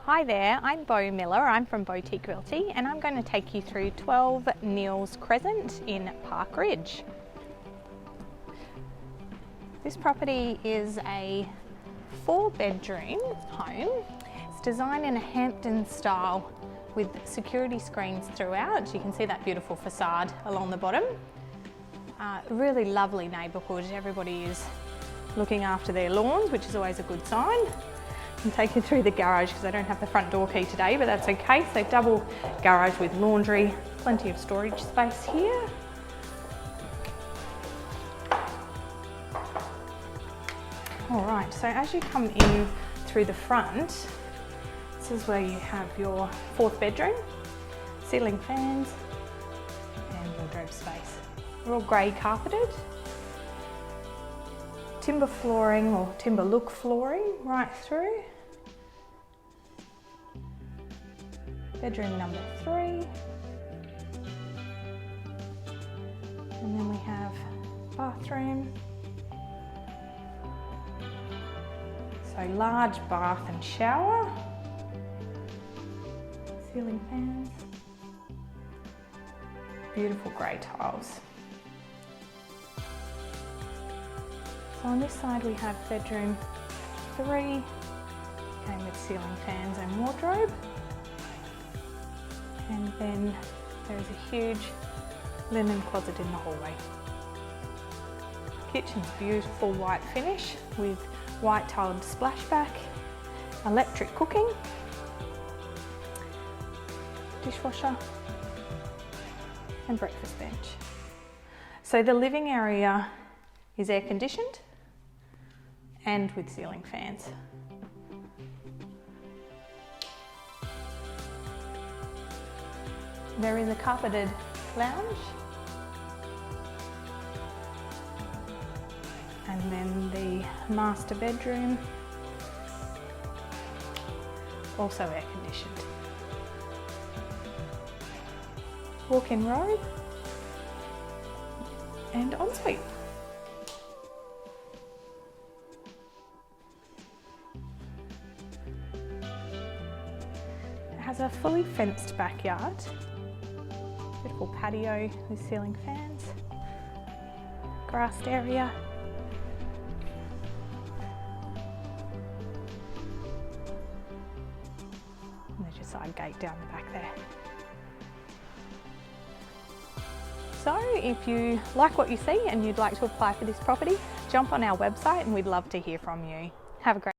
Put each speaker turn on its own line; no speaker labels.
Hi there, I'm Bo Miller, I'm from Boutique Realty and I'm going to take you through 12 Niels Crescent in Park Ridge. This property is a 4-bedroom home. It's designed in a Hampton style with security screens throughout. You can see that beautiful facade along the bottom. Really lovely neighbourhood. Everybody is looking after their lawns, which is always a good sign. I'm taking you through the garage because I don't have the front door key today, but that's okay. So double garage with laundry, plenty of storage space here. All right, so as you come in through the front, this is where you have your 4th bedroom, ceiling fans and wardrobe space. They're all grey carpeted. Timber flooring or timber look flooring right through. Bedroom number 3. And then we have bathroom. So large bath and shower. Ceiling fans. Beautiful grey tiles. So on this side we have bedroom 3, came with ceiling fans and wardrobe. And then there is a huge linen closet in the hallway. Kitchen's beautiful white finish with white tiled splashback, electric cooking, dishwasher and breakfast bench. So the living area is air conditioned and with ceiling fans. There is a carpeted lounge and then the master bedroom, also air conditioned. Walk-in robe and ensuite. It has a fully fenced backyard. Beautiful patio with ceiling fans, grassed area. And there's your side gate down the back there. So if you like what you see and you'd like to apply for this property, jump on our website and we'd love to hear from you. Have a great